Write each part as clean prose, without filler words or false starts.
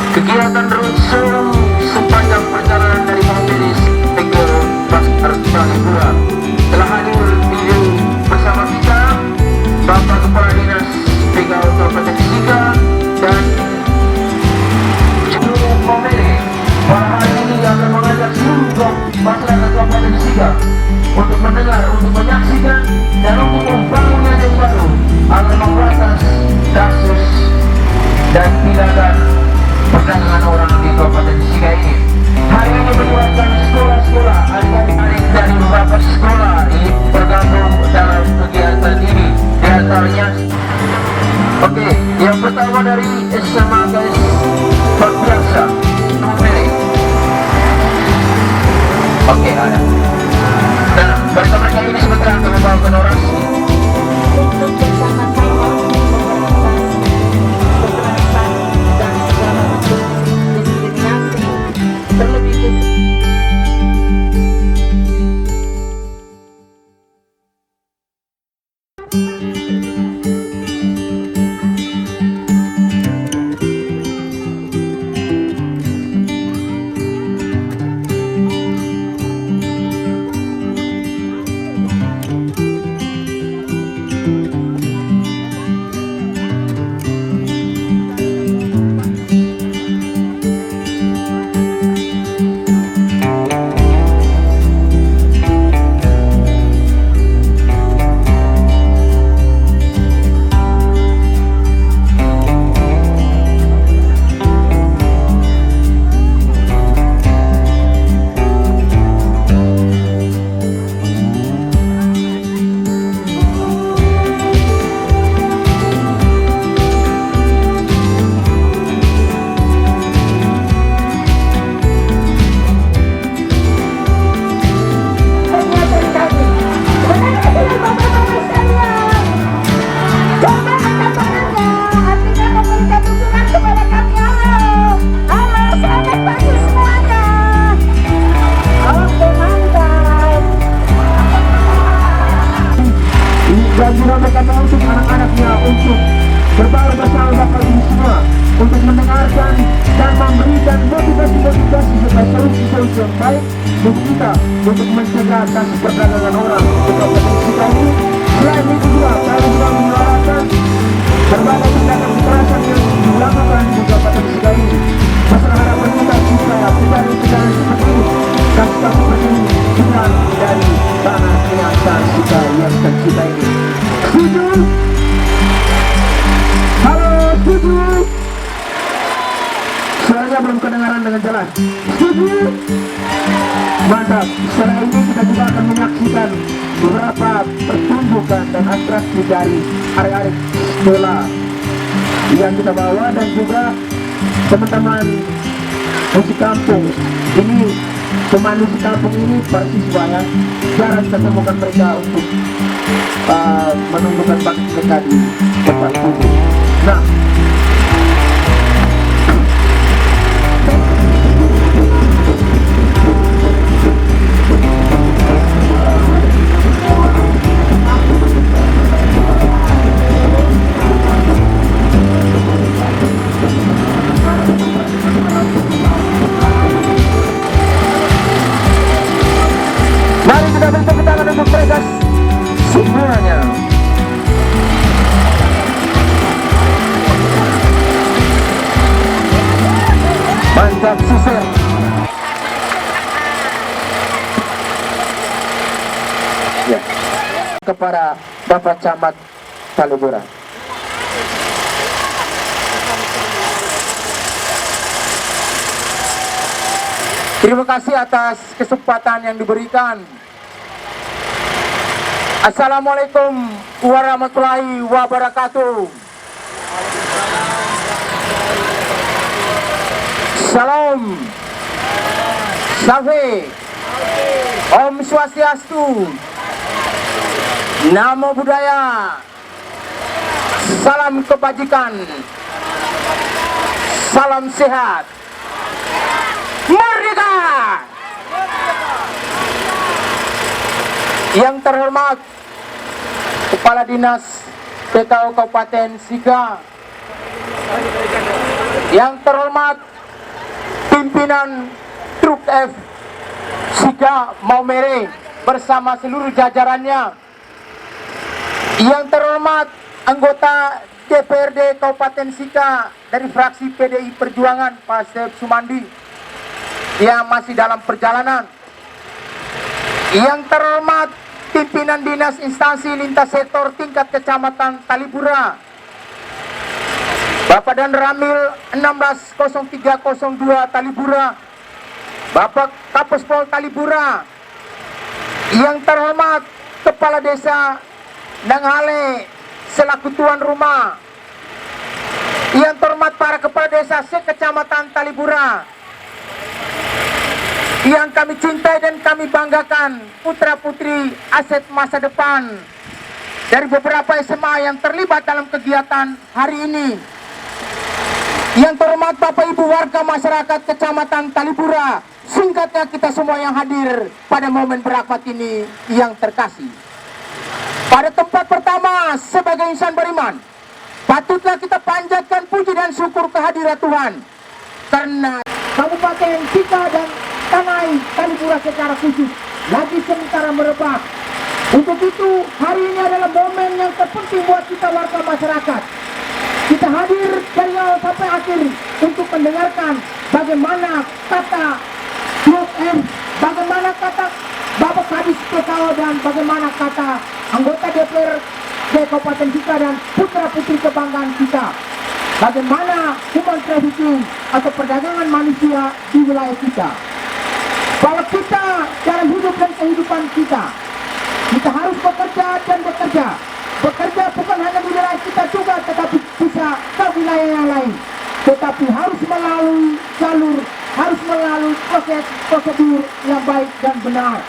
Kegiatan roadshow sepanjang perjalanan dari Maumere ke Pasar Talibura telah hadir bersama kita Bapak Kepala Dinas PKU Kabupaten Sika dan seluruh Maumere. Pada hari ini akan mengajak seluruh masyarakat Kabupaten Sika untuk mendengar, untuk menyaksikan dan untuk membangun yang baru agar memberantas kasus dan tindakan perdagangan orang di Kabupaten Sika ini. Hari ini melibatkan sekolah-sekolah, adik-adik dari beberapa sekolah ini bergabung dalam kegiatan ini. Di antaranya, oke, yang pertama dari SMA Guys Berbiasa Maumere. Oke, ada. Nah, bersama mereka ini sebentar akan membawakan orasi. Untuk bersama-sama dan dinamakan untuk anak-anaknya untuk berbaur bersama Bapak Ibu semua untuk mendengarkan dan memberikan motivasi-motivasi serta solusi-solusi yang baik untuk kita untuk mencegah kasus perdagangan orang di Kabupaten Sika ini. Selain itu juga kami juga menyuarakan berbagai tindakan kekerasan yang dilakukan di Kabupaten Sika ini. Masalah harapan kita supaya kejadian-kejadian seperti ini, kasus-kasus seperti ini hilang dari tanah kenyataan Sika yang tercipta ini. Setuju? Halo, setuju? Suaranya belum kedengaran dengan jelas. Setuju? Mantap. Setelah ini kita juga akan menyaksikan beberapa pertunjukan dan atraksi dari adik-adik sekolah yang kita bawa dan juga teman-teman musik kampung. Ini pemandu musik kampung ini bersiswa ya, jarang kita temukan mereka untuk menunjukkan bakat mereka di tempat itu. Nah, mari kita beri tepuk tangan untuk mereka semuanya. Mantap sisir. Ya. Kepada Bapak Camat Talibura. Terima kasih atas kesempatan yang diberikan. Assalamualaikum warahmatullahi wabarakatuh. Salam, Safe, Om Swastiastu, Namo Buddhaya, salam kebajikan, salam sehat, merdeka! Yang terhormat Kepala Dinas PKO Kabupaten Sika, yang terhormat pimpinan Truk F Sika Maumere bersama seluruh jajarannya, yang terhormat anggota DPRD Kabupaten Sika dari fraksi PDI Perjuangan Pak Sep Sumandi yang masih dalam perjalanan, yang terhormat pimpinan dinas instansi lintas sektor tingkat kecamatan Talipura, Bapak Dan Ramil 160302 Talipura, Bapak Kapus Pol Talipura, yang terhormat Kepala Desa Nanghale selaku tuan rumah, yang terhormat para kepala desa sekecamatan Talipura, yang kami cintai dan kami banggakan, putra-putri aset masa depan dari beberapa SMA yang terlibat dalam kegiatan hari ini, yang terhormat Bapak Ibu warga masyarakat Kecamatan Talipura, singkatnya kita semua yang hadir pada momen berakhmat ini yang terkasih. Pada tempat pertama sebagai insan beriman, patutlah kita panjatkan puji dan syukur kehadirat Tuhan, karena Kabupaten Sika dan Tanai Talipura secara khusus lagi sementara merebak. Untuk itu hari ini adalah momen yang terpenting buat kita warga masyarakat. Kita hadir dari awal sampai akhir untuk mendengarkan bagaimana kata Truk M, bagaimana kata Bapak Kadis PKO, dan bagaimana kata anggota DPRD Kabupaten Sika dan putra-putri kebanggaan kita, bagaimana human trafficking atau perdagangan manusia di wilayah kita. Bahwa kita dalam hidup dan kehidupan kita harus bekerja dan bekerja. Bekerja bukan hanya di wilayah kita juga, tetapi bisa ke wilayah yang lain. Tetapi harus melalui jalur, harus melalui prosedur yang baik dan benar.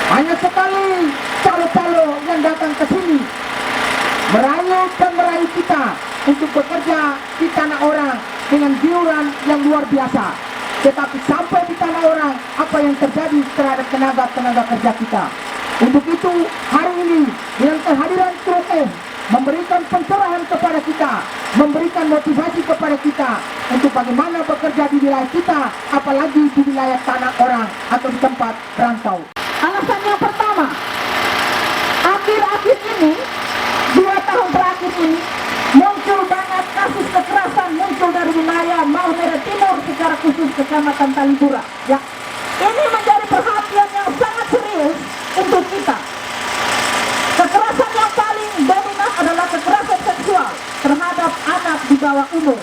Hanya sekali calo-calo yang datang ke sini merayu dan merayu kita untuk bekerja di tanah orang dengan iuran yang luar biasa. Tetapi sampai di tanah orang, apa yang terjadi terhadap tenaga kerja kita. Untuk itu hari ini dengan kehadiran Truk M memberikan pencerahan kepada kita, memberikan motivasi kepada kita untuk bagaimana bekerja di wilayah kita, apalagi di wilayah tanah orang atau di tempat perantau. Alasan yang pertama, akhir-akhir ini, 2 tahun terakhir ini, muncul banyak kasus kekerasan muncul dari wilayah Maumere Timur, secara khusus Kecamatan Talipura. Ya, ini menjadi perhatian yang sangat serius untuk kita. Kekerasan yang paling dominan adalah kekerasan seksual terhadap anak di bawah umur.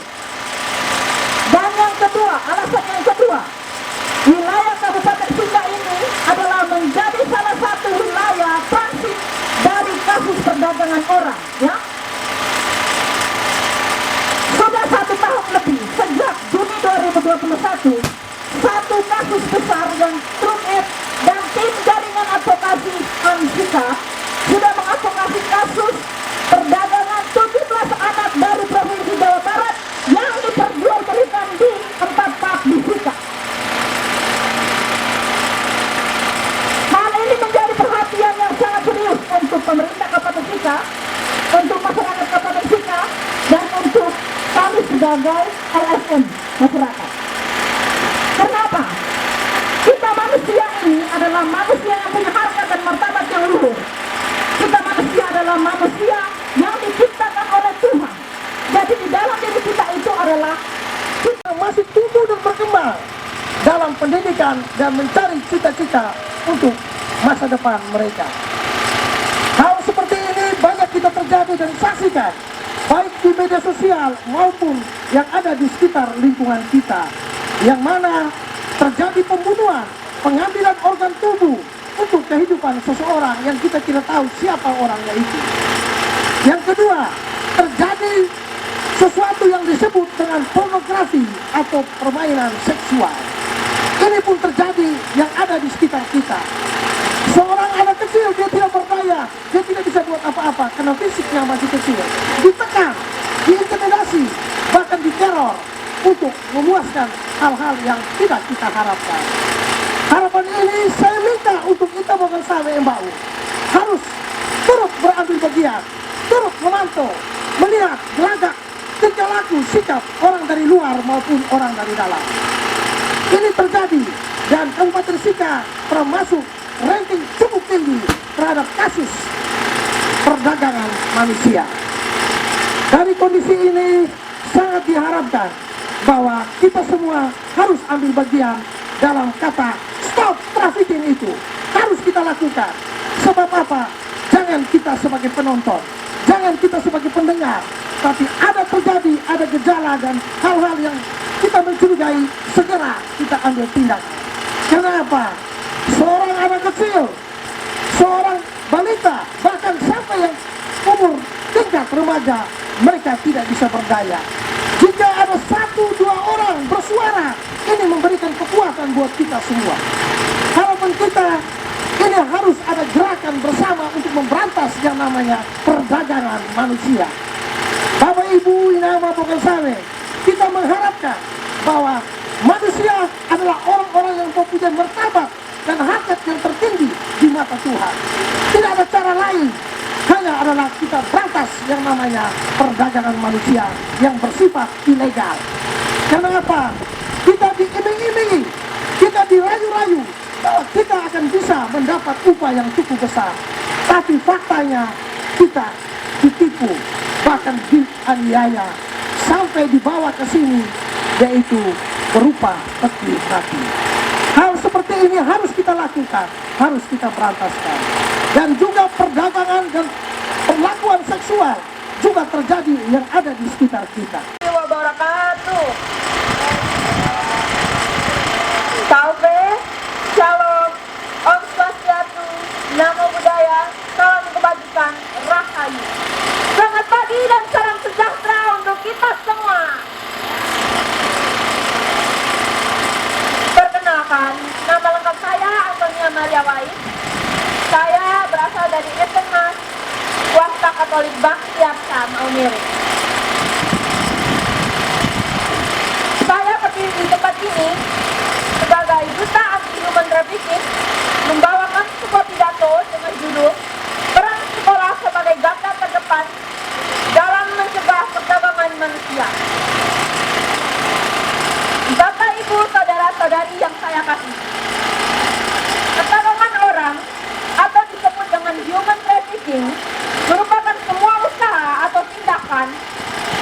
Dan yang kedua, alasan yang kedua, wilayah Kabupaten Sika ini adalah menjadi salah satu wilayah transit dari kasus perdagangan orang. Ya, sudah 1 tahun lebih sejak Juni 2021, satu kasus besar yang Truk F dan tim jaringan advokasi Sika sudah mengadvokasi kasus perdagangan 17 anak dari Provinsi Jawa Barat yang diperjualbelikan di 4 park di Sika. Hal ini menjadi perhatian yang sangat serius untuk pemerintah Kabupaten Sika, untuk masyarakat Kabupaten Sika, dan untuk kami sebagai LSM masyarakat. Kenapa? Kita manusia ini adalah manusia yang punya harga dan martabat yang luhur. Kita manusia adalah manusia yang diciptakan oleh Tuhan. Jadi di dalam diri kita itu adalah Kita masih tumbuh dan berkembang dalam pendidikan dan mencari cita-cita untuk masa depan mereka. Hal seperti ini banyak kita terjadi dan saksikan, baik di media sosial maupun yang ada di sekitar lingkungan kita, yang mana terjadi pembunuhan, pengambilan organ tubuh untuk kehidupan seseorang yang kita tidak tahu siapa orangnya itu. Yang kedua, terjadi sesuatu yang disebut dengan pornografi atau permainan seksual. Ini pun terjadi yang ada di sekitar kita. Seorang anak kecil, dia tidak berdaya, dia tidak bisa buat apa-apa karena fisiknya masih kecil. Ditekan, diintimidasi, bahkan diteror untuk memuaskan hal-hal yang tidak kita harapkan. Harapan ini saya minta untuk kita bukan sampai embau, harus turut berambil bagian, turut memantau, melihat gelagak, tingkah laku, sikap orang dari luar maupun orang dari dalam. Ini terjadi dan Kabupaten Sika termasuk ranking cukup tinggi terhadap kasus perdagangan manusia. Dari kondisi ini sangat diharapkan bahwa kita semua harus ambil bagian dalam kata stop trafficking itu. Harus kita lakukan. Sebab apa? Jangan kita sebagai penonton, jangan kita sebagai pendengar, tapi ada terjadi, ada gejala dan hal-hal yang kita mencurigai, segera kita ambil tindakan. Kenapa? Seorang anak kecil, seorang balita, bahkan sampai yang umur tingkat remaja, mereka tidak bisa berdaya. Jika ada 1-2 orang bersuara, ini memberikan kekuatan buat kita semua. Harapan kita, ini harus ada gerakan bersama untuk memberantas yang namanya perdagangan manusia. Bapak Ibu Inama Bogensame, kita mengharapkan bahwa manusia adalah orang-orang yang mempunyai martabat dan harkat yang tertinggi di mata Tuhan. Tidak ada cara lain, hanya adalah kita berantas yang namanya perdagangan manusia yang bersifat ilegal. Karena apa? Kita diiming-imingi, kita dirayu-rayu bahwa kita akan bisa mendapat upah yang cukup besar. Tapi faktanya kita ditipu, bahkan dianiaya, sampai dibawa ke sini, yaitu berupa peti mati. Hal seperti ini harus kita lakukan, harus kita berantaskan. Dan juga perdagangan dan perlakuan seksual juga terjadi yang ada di sekitar kita. Wabarakatuh. Salve, Shalom, Om Swastiastu, Namo Buddhaya, salam kebajikan, Rahayu. Selamat pagi dan salam sejahtera untuk kita semua. Perkenalkan, nama lengkap saya Antonia Maria Wahid. Saya berasal dari SMA Swasta Katolik Baktiarsa Maumere. Saya berdiri di tempat ini sebagai duta anti human trafficking, membawakan sebuah pidato dengan judul peran sekolah sebagai garda terdepan dalam mencegah perdagangan manusia. Bapak, Ibu, saudara-saudari yang saya kasih, perdagangan orang atau disebut dengan human trafficking merupakan semua usaha atau tindakan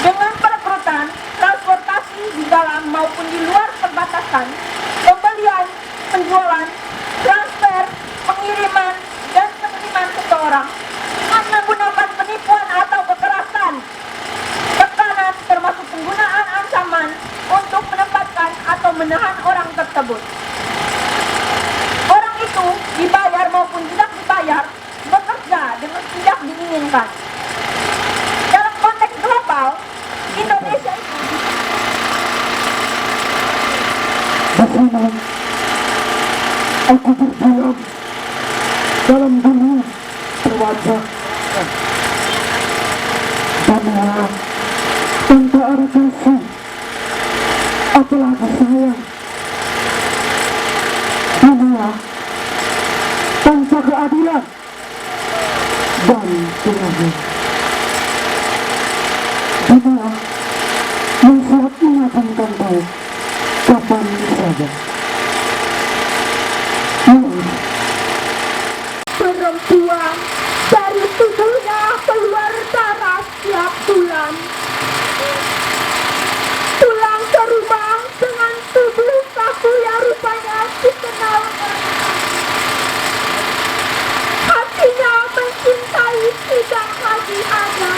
dengan perekrutan, transportasi di dalam maupun di luar perbatasan, pembelian, penjualan, transfer, pengiriman, dan pengiriman seseorang dengan menggunakan penipuan atau kekerasan, tekanan termasuk penggunaan ancaman untuk menempatkan atau menahan orang tersebut. Orang itu dibayar maupun tidak dibayar bekerja dengan tidak diinginkan. Dalam konteks global, Indonesia itu Bagaimana aku berdiam dalam dunia berwajah dunia tanpa ada kasih, apalagi sayang. Dunia tanpa keadilan dan Tuhan. Dunia yang siap mengagunkan baik kapan saja. perempuan dari tubuhnya keluar darah setiap bulan. Pulang ke rumah dengan tubuh kaku yang rupanya dikenal. Hatinya mencintai tidak lagi ada.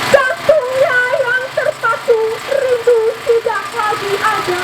Jantungnya yang terpaku rindu tidak lagi ada.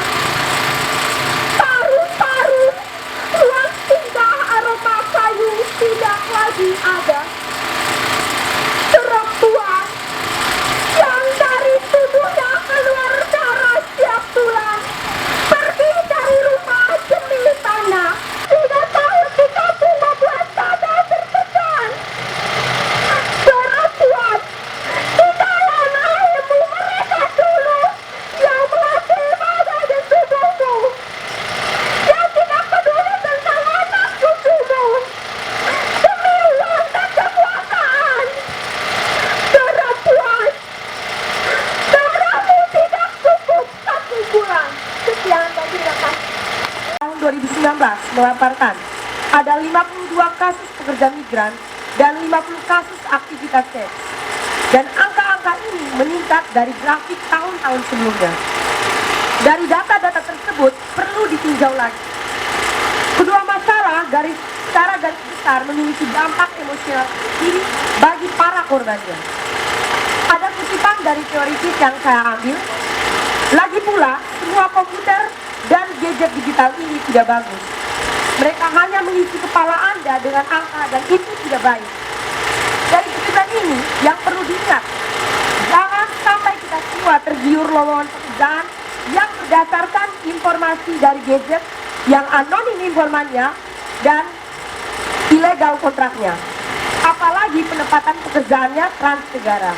2019 melaporkan ada 52 kasus pekerja migran dan 50 kasus aktivitas seks. Dan angka-angka ini meningkat dari grafik tahun-tahun sebelumnya. Dari data-data tersebut perlu ditinjau lagi. Kedua masalah secara garis besar memiliki dampak emosional tinggi bagi para korbannya. Ada kutipan dari teoritis yang saya ambil. Lagi pula, semua komputer dan gadget digital ini tidak bagus. Mereka hanya mengisi kepala Anda dengan angka dan itu tidak baik. Dari kutipan ini yang perlu diingat, jangan sampai kita semua tergiur lowongan pekerjaan yang berdasarkan informasi dari gadget yang anonim informannya dan ilegal kontraknya. Apalagi penempatan pekerjaannya transnegara.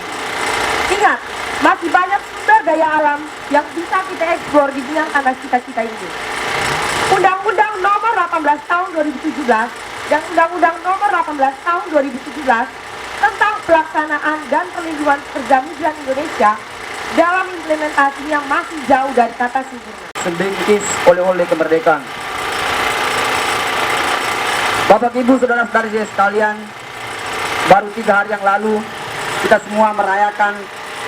Ingat, masih banyak sumber daya alam yang bisa kita eksplor di bidang tanah cita-cita ini. Undang-Undang Nomor 18 Tahun 2017 dan Undang-Undang Nomor 18 Tahun 2017 tentang pelaksanaan dan perlindungan pekerja migran Indonesia dalam implementasinya masih jauh dari kata sempurna. Sebingkis oleh-oleh kemerdekaan. Bapak Ibu saudara-saudari sekalian, baru 3 hari yang lalu kita semua merayakan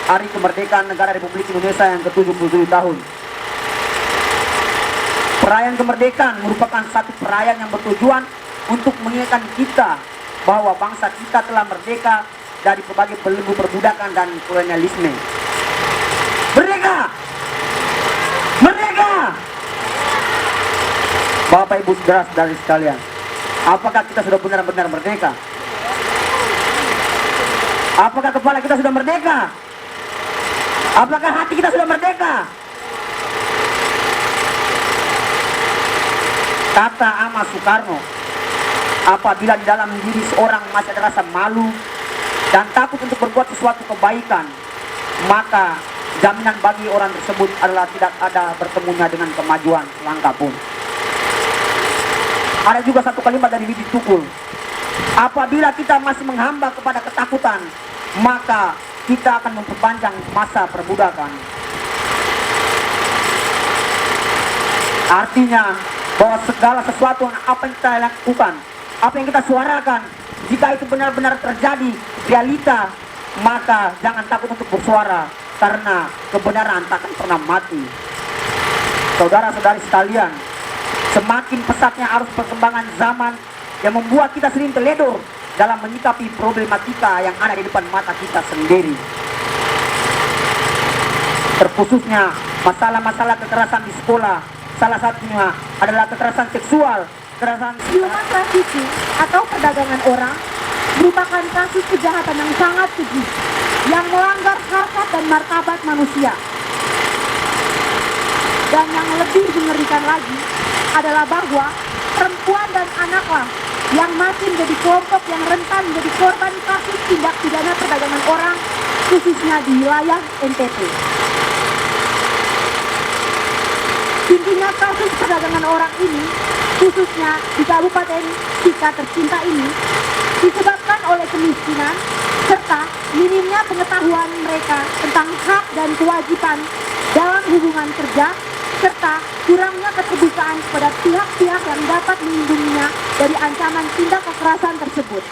Hari Kemerdekaan Negara Republik Indonesia yang ke-77 tahun. Perayaan kemerdekaan merupakan satu perayaan yang bertujuan untuk mengingatkan kita bahwa bangsa kita telah merdeka dari berbagai belenggu perbudakan dan kolonialisme. Merdeka! Merdeka! Bapak Ibu saudara-saudari sekalian, apakah kita sudah benar-benar merdeka? Apakah kepala kita sudah merdeka? Apakah hati kita sudah merdeka? Kata Ahmad Soekarno, apabila di dalam diri seorang masih ada rasa malu dan takut untuk berbuat sesuatu kebaikan, maka jaminan bagi orang tersebut adalah tidak ada bertemunya dengan kemajuan selangkah pun. Ada juga satu kalimat dari Widy Tutul, apabila kita masih menghamba kepada ketakutan, maka kita akan memperpanjang masa perbudakan. Artinya bahwa segala sesuatu apa yang kita lakukan, apa yang kita suarakan, jika itu benar-benar terjadi realita, maka jangan takut untuk bersuara, karena kebenaran takkan pernah mati. Saudara-saudari sekalian, semakin pesatnya arus perkembangan zaman yang membuat kita sering teledor dalam menyikapi problematika yang ada di depan mata kita sendiri. Terkhususnya masalah-masalah kekerasan di sekolah, salah satunya adalah kekerasan seksual, kekerasan Human trafficking atau perdagangan orang merupakan kasus kejahatan yang sangat keji yang melanggar harkat dan martabat manusia. Dan yang lebih mengerikan lagi adalah bahwa perempuan dan anaklah yang masih menjadi kelompok yang rentan menjadi korban kasus tindak pidana perdagangan orang, khususnya di wilayah NTT. Intinya kasus perdagangan orang ini, khususnya di Kabupaten kita tercinta ini, disebabkan oleh kemiskinan serta minimnya pengetahuan mereka tentang hak dan kewajiban dalam hubungan kerja, serta kurangnya keterbukaan kepada pihak-pihak yang dapat melindunginya dari ancaman tindak kekerasan tersebut.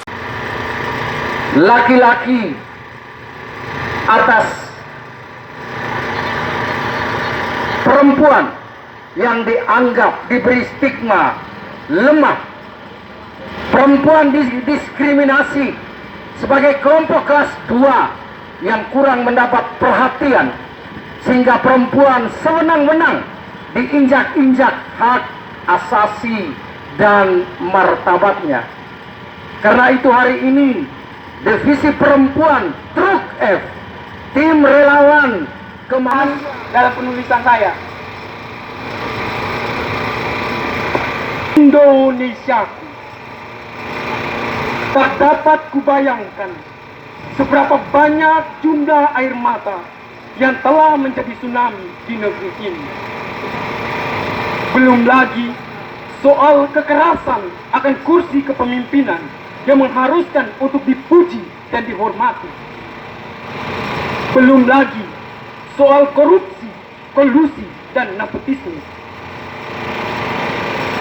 Laki-laki atas perempuan yang dianggap diberi stigma lemah, perempuan didiskriminasi sebagai kelompok kelas 2 yang kurang mendapat perhatian, sehingga perempuan sewenang-wenang diinjak-injak hak asasi dan martabatnya. Karena itu hari ini Divisi Perempuan Truk F, tim relawan kemahan Dalam penulisan saya, Indonesiaku, tak dapat kubayangkan seberapa banyak jumlah air mata yang telah menjadi tsunami di negeri ini. Belum lagi soal kekerasan akan kursi kepemimpinan yang mengharuskan untuk dipuji dan dihormati. Belum lagi soal korupsi, kolusi, dan nepotisme.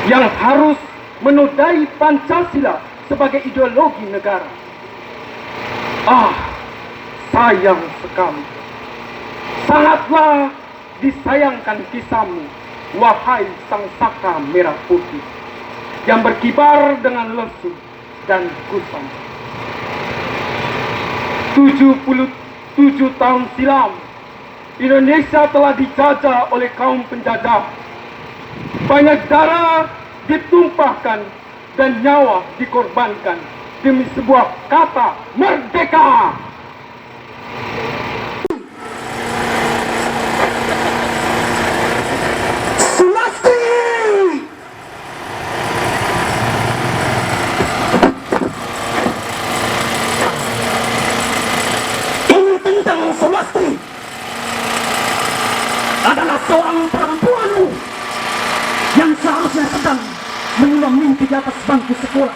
yang harus menodai Pancasila sebagai ideologi negara. Ah, sayang sekali. Sangatlah disayangkan kisahmu, wahai sang saka merah putih, yang berkibar dengan lesu dan kusam. 77 tahun silam, Indonesia telah dijajah oleh kaum penjajah. Banyak darah ditumpahkan dan nyawa dikorbankan demi sebuah kata merdeka. Sulastri! Ini tentang Sulastri adalah seorang perempuan yang seharusnya sedang menyulam mimpi di atas bangku sekolah.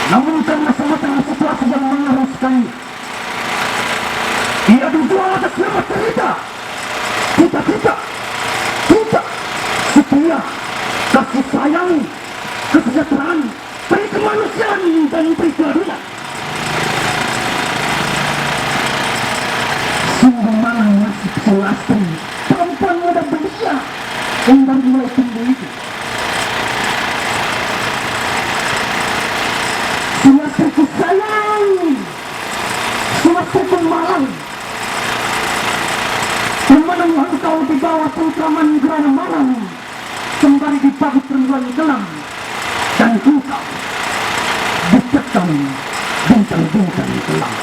Namun karena sama-sama situasi yang mengharuskan, ia dijual atas nama cerita, cita-cita, setia, kasih sayang, kesejahteraan, peri kemanusiaan dan peri keadilan. Sungguh mana nasib Sulastri, perempuan muda belia yang baru mulai tumbuh itu. Sulastriku sayang, Sulastriku malang, memandang engkau di bawah pengkraman gerana malang, sembari dibalut rembulan gelam, dan engkau dicekam bintang-bintang gelam.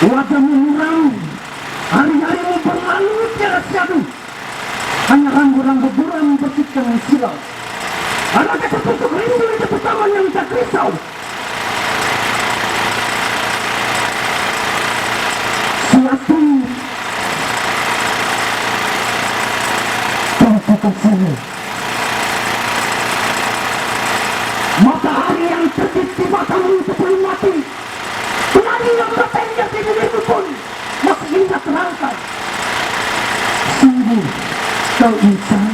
Wajahmu muram, hari-harimu berlalu tiada syadu, hanya rambu-rambu buram bersikan silau. Anaknya tertutup rindu itu pertama yang tak risau. Sulastri, tunggu ke sini. Matahari yang terbit di matamu sebelum mati, penari yang bertengger di dirimu pun masih ingat terangkai. Sungguh kau insan.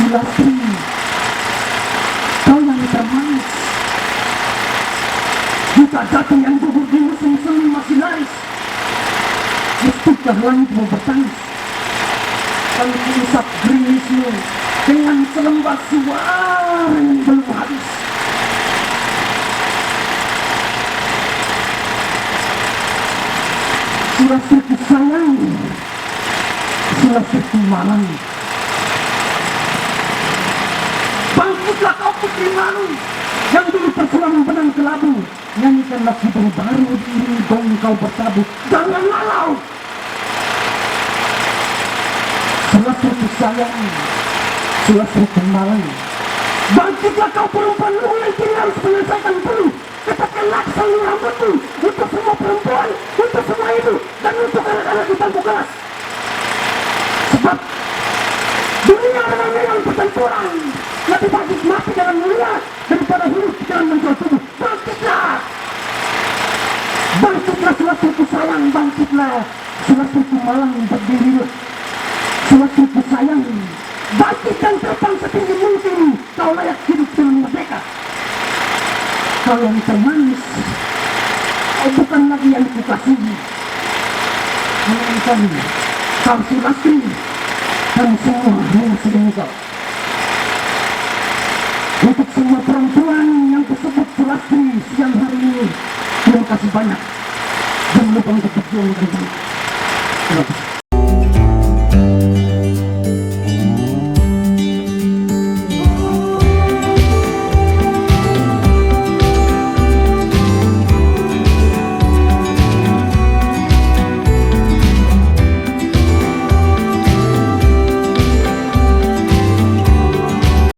Sulastri, kau yang termanis. Jika jatuh yang gugur di musim semi masih laris, mestikah langitmu bertangis. Kami mengusap gerimismu dengan selembar suara yang belum habis. Sulastriku sayang, Sulastriku malang. Bangkitlah kau putri malu yang dulu tersulam benang kelabu, nyanyikanlah hidup baru diiringi dong kau bertabur. Jangan lalau. Sulastriku sayang, Sulastriku malang. Bangkitlah kau perempuan lu yang kini harus menyelesaikan dulu. Katakan laksa lu rambutmu untuk semua perempuan, untuk semua itu, dan untuk anak-anak di bangku kelas. Sebab dunia adalah medan pertempuran. Lebih bagus mati dalam mulia daripada hidup dalam menjual tubuh. Bangkitlah! Bangkitlah Sulastriku sayang, bangkitlah Sulastriku malang, berdirilah. Sulastriku sayang, bangkit dan terbang setinggi mungkin. Kau layak hidup dengan merdeka. Kau yang termanis, kau bukan lagi yang kukasihi. Melainkan kau Sulastri dan semua yang sedang kau. Untuk semua perempuan yang tersebut Sulastri siang hari ini, terima kasih banyak. Jangan lupa untuk berjuang dengan baik. Terima kasih.